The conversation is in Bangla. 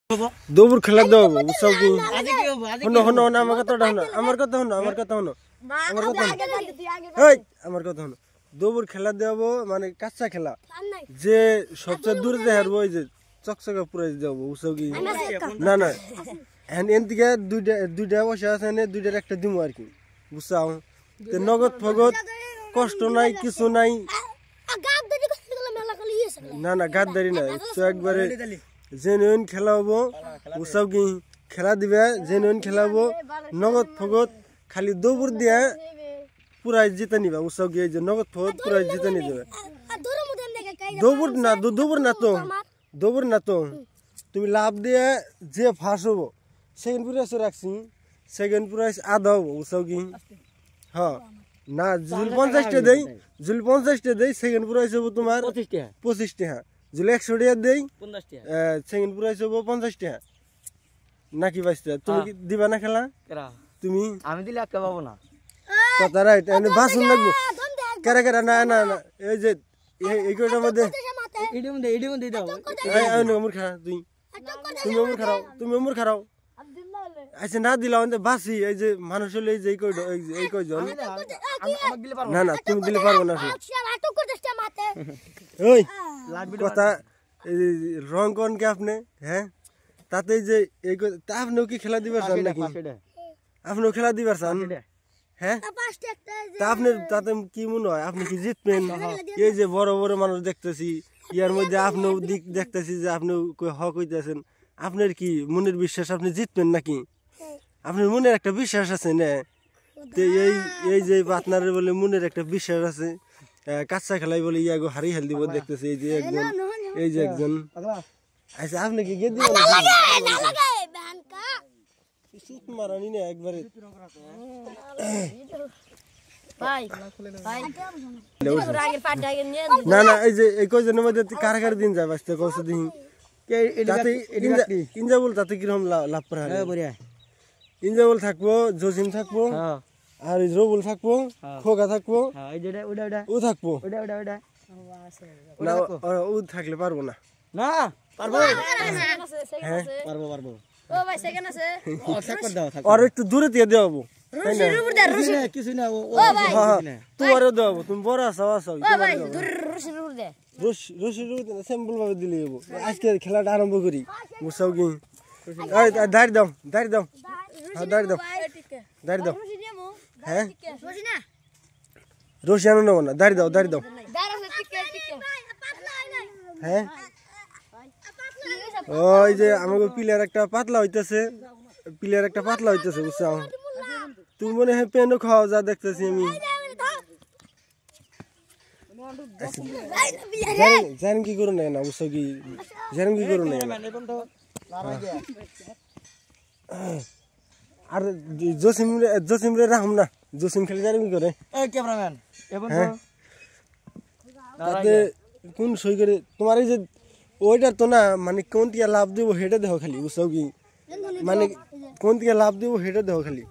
দৌড় খেলা দাও বুঝছো কি হনো হনো হনো আমার কথা হনো আমার কথা হনো আমার কথা হনো আমার কথা এই আমার কথা হনো দৌড় খেলা দেব মানে কাঁচা খেলা যে সবচেয়ে দূরে যে হারবো ওই যে চকচকা পুরাই যাবো বুঝছো কি না না এন থেকে দুইটা বসে আছে এনে দুইটার একটা দিমু আর কি বুঝছাও নগদ ফগদ কষ্ট নাই কিছু নাই না না গাদ্দারি না একবারে জেনুইন খেলা হবো বুঝছাও কি খেলা দিবে জেনুইন খেলা হবো নগদ ফগদ খালি দৌড় দিয়ে পুরাই জিতে নিবা বুঝছাও কি এই যে নগদ ফগদ পুরাই জিতে নিয়ে যাবে দৌড় না তো তুমি লাভ দিয়ে যে ফাঁস হবো সেকেন্ড প্রাইস রাখছি সেকেন্ড প্রাইস আধা হবো বুঝছাও কি হ্যাঁ না জুল 50টা দেই জুল 50টা দেই সেকেন্ড প্রাইস হবো তোমার 25 টাকা জুল 100 টাকা দেই 50 টাকা সেকেন্ড প্রাইস হবো 50 টাকা নাকি বাইস্তা তুমি দিবা না খেলা তুমি আমি দিলে একটা পাবো না কথা রাইট এনে বাসন লাগবো কেরা কেরা না না না এই যে এই কোটার মধ্যে এডি মধ্যে দাও এই ওমর খা তুমি ওমর খারাও আচ্ছা না দিলা ওতে বাসি এই যে মানুষ হলে এই যে এই কয়জন না না তুমি দিলে পারবো না ওই কথা রং কোন কে আপনি হ্যাঁ তাতে যে এই আপনিও কি খেলা দিবার চান নাকি আপনিও খেলা দিবার চান হ্যাঁ তা আপনি তাতে কি মনে হয় আপনি কি জিতবেন এই যে বড় বড় মানুষ দেখতেছি ইয়ার মধ্যে আপনিও দিক দেখতেছি যে আপনি হক হইতেছেন আপনার কি মনের বিশ্বাস আপনি জিতবেন নাকি আপনার মনের একটা বিশ্বাস আছে না এই যে আপনার বলে মনের একটা বিশ্বাস আছে কাঁচা খেলাই বলে ইয়াগো হারি হেল দিব দেখতেছি এই যে একজন আচ্ছা আপনি কি গে দিবেন মারানি না একবারে না না এই যে এই কয়জনের মধ্যে কারাগার দিন যায় বাঁচতে কষ্ট দিন ইনজাবুল তাতে কিরকম লাভ করা ইনজাবুল থাকবো জসিম থাকবো আর রবুল থাকবো খোকা থাকবো ও থাকবো ও থাকলে পারবো না না পারবো হ্যাঁ পারবো আর একটু দূরে দিয়ে দেবো কিছু না তোমারও দেবো তুমি বড় আসাও সিম্পল ভাবে দিলে যাবো আজকে খেলাটা আরম্ভ করি বুঝছাও কি দাঁড়ি দাও হ্যাঁ রশি আনো নেবো না দাঁড়ি দাও হ্যাঁ ওই যে আমাকে প্লেয়ার একটা পাতলা হইতেছে বুঝছো তুমি মনে হয় পেনও খাওয়া যা দেখতেছি আমি জানেন কি করো না বুঝছো কি জানেন কি করো না আর জসিম রে রাখুম না জসিম খেলে জানেন কি করে তাতে কোন সই করে তোমার এই যে ওইটার তো না মানে কোন টিয়া লাভ দিব সেটা দেখো খালি বুঝছো কি মানে কোন টিয়া লাভ দিব সেটা দেখো খালি